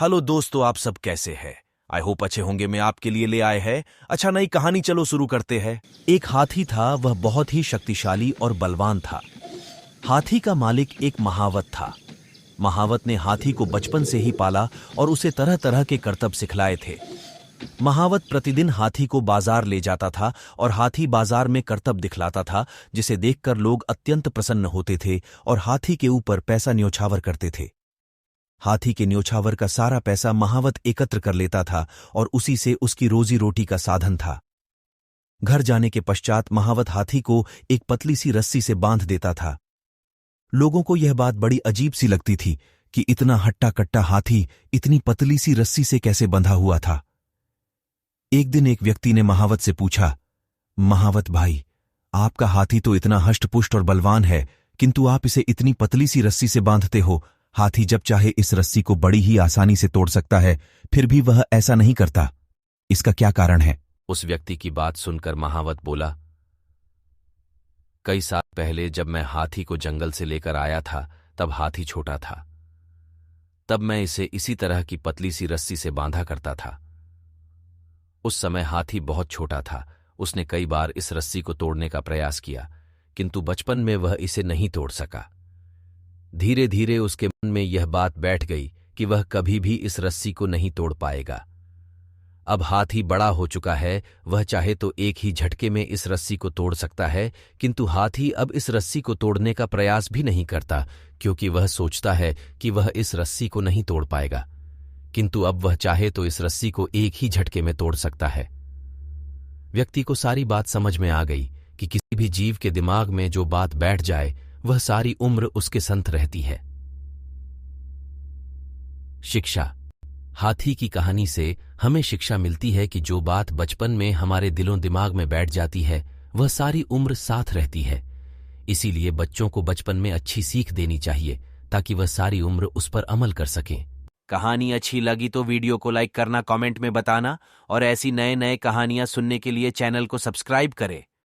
Hello दोस्तों, आप सब कैसे हैं? आई होप अच्छे होंगे। मैं आपके लिए ले आए हैं अच्छा नई कहानी। चलो शुरू करते हैं। एक हाथी था, वह बहुत ही शक्तिशाली और बलवान था। हाथी का मालिक एक महावत था। महावत ने हाथी को बचपन से ही पाला और उसे तरह तरह के करतब सिखलाए थे। महावत प्रतिदिन हाथी को बाजार ले जाता था और हाथी बाजार में करतब दिखलाता था, जिसे देखकर लोग अत्यंत प्रसन्न होते थे और हाथी के ऊपर पैसा न्योछावर करते थे। हाथी के न्योछावर का सारा पैसा महावत एकत्र कर लेता था और उसी से उसकी रोजी रोटी का साधन था। घर जाने के पश्चात महावत हाथी को एक पतली सी रस्सी से बांध देता था। लोगों को यह बात बड़ी अजीब सी लगती थी कि इतना हट्टा कट्टा हाथी इतनी पतली सी रस्सी से कैसे बंधा हुआ था। एक दिन एक व्यक्ति ने महावत से पूछा, महावत भाई, आपका हाथी तो इतना हष्टपुष्ट और बलवान है, किंतु आप इसे इतनी पतली सी रस्सी से बांधते हो। हाथी जब चाहे इस रस्सी को बड़ी ही आसानी से तोड़ सकता है, फिर भी वह ऐसा नहीं करता। इसका क्या कारण है? उस व्यक्ति की बात सुनकर महावत बोला, कई साल पहले जब मैं हाथी को जंगल से लेकर आया था, तब हाथी छोटा था। तब मैं इसे इसी तरह की पतली सी रस्सी से बांधा करता था। उस समय हाथी बहुत छोटा था। उसने कई बार इस रस्सी को तोड़ने का प्रयास किया, किंतु बचपन में वह इसे नहीं तोड़ सका। धीरे धीरे उसके मन में यह बात बैठ गई कि वह कभी भी इस रस्सी को नहीं तोड़ पाएगा। अब हाथी बड़ा हो चुका है, वह चाहे तो एक ही झटके में इस रस्सी को तोड़ सकता है, किंतु हाथी अब इस रस्सी को तोड़ने का प्रयास भी नहीं करता, क्योंकि वह सोचता है कि वह इस रस्सी को नहीं तोड़ पाएगा। किंतु अब वह चाहे तो इस रस्सी को एक ही झटके में तोड़ सकता है। व्यक्ति को सारी बात समझ में आ गई कि किसी भी जीव के दिमाग में जो बात बैठ जाए, वह सारी उम्र उसके संग रहती है। शिक्षा। हाथी की कहानी से हमें शिक्षा मिलती है कि जो बात बचपन में हमारे दिलों दिमाग में बैठ जाती है, वह सारी उम्र साथ रहती है। इसीलिए बच्चों को बचपन में अच्छी सीख देनी चाहिए, ताकि वह सारी उम्र उस पर अमल कर सकें। कहानी अच्छी लगी तो वीडियो को लाइक करना, कमेंट में बताना और ऐसी नए नए कहानियां सुनने के लिए चैनल को सब्सक्राइब करें।